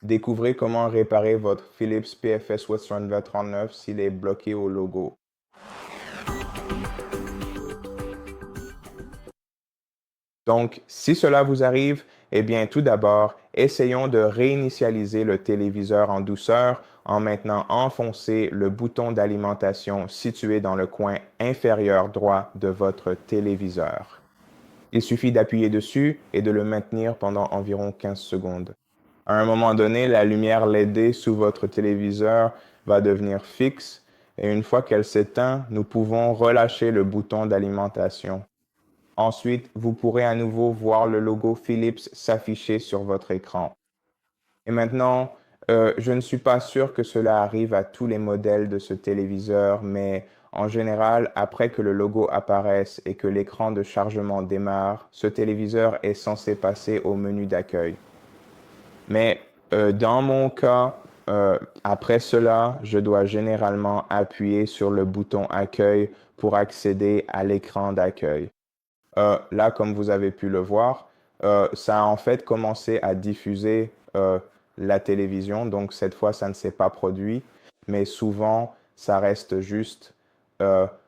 Découvrez comment réparer votre Philips PFS Western V39 s'il est bloqué au logo. Donc, si cela vous arrive, eh bien, tout d'abord, essayons de réinitialiser le téléviseur en douceur en maintenant enfoncer le bouton d'alimentation situé dans le coin inférieur droit de votre téléviseur. Il suffit d'appuyer dessus et de le maintenir pendant environ 15 secondes. À un moment donné, la lumière LED sous votre téléviseur va devenir fixe et une fois qu'elle s'éteint, nous pouvons relâcher le bouton d'alimentation. Ensuite, vous pourrez à nouveau voir le logo Philips s'afficher sur votre écran. Et maintenant, je ne suis pas sûr que cela arrive à tous les modèles de ce téléviseur, mais en général, après que le logo apparaisse et que l'écran de chargement démarre, ce téléviseur est censé passer au menu d'accueil. Mais dans mon cas, après cela, je dois généralement appuyer sur le bouton accueil pour accéder à l'écran d'accueil. Là, comme vous avez pu le voir, ça a en fait commencé à diffuser la télévision. Donc, cette fois, ça ne s'est pas produit. Mais souvent, ça reste juste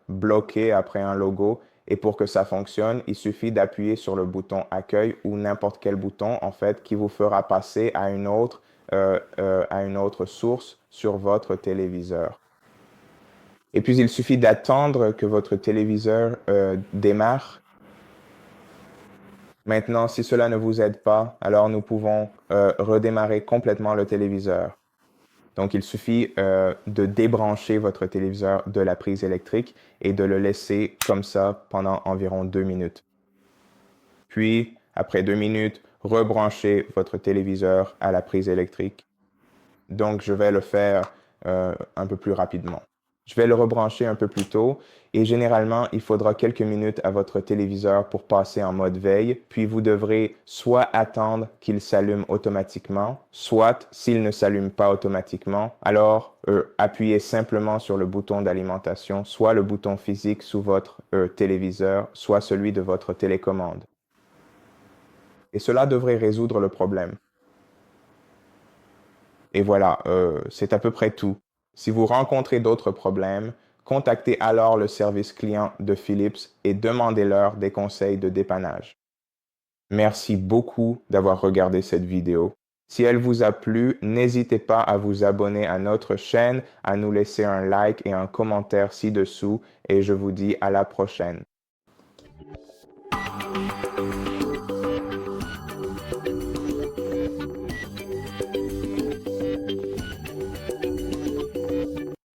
bloqué après un logo. Et pour que ça fonctionne, il suffit d'appuyer sur le bouton accueil ou n'importe quel bouton, en fait, qui vous fera passer à à une autre source sur votre téléviseur. Et puis, il suffit d'attendre que votre téléviseur démarre. Maintenant, si cela ne vous aide pas, alors nous pouvons redémarrer complètement le téléviseur. Donc, il suffit de débrancher votre téléviseur de la prise électrique et de le laisser comme ça pendant environ 2 minutes. Puis, après 2 minutes, rebranchez votre téléviseur à la prise électrique. Donc, je vais le faire un peu plus rapidement. Je vais le rebrancher un peu plus tôt et généralement, il faudra quelques minutes à votre téléviseur pour passer en mode veille, puis vous devrez soit attendre qu'il s'allume automatiquement, soit s'il ne s'allume pas automatiquement, alors appuyez simplement sur le bouton d'alimentation, soit le bouton physique sous votre téléviseur, soit celui de votre télécommande. Et cela devrait résoudre le problème. Et voilà, c'est à peu près tout. Si vous rencontrez d'autres problèmes, contactez alors le service client de Philips et demandez-leur des conseils de dépannage. Merci beaucoup d'avoir regardé cette vidéo. Si elle vous a plu, n'hésitez pas à vous abonner à notre chaîne, à nous laisser un like et un commentaire ci-dessous et je vous dis à la prochaine.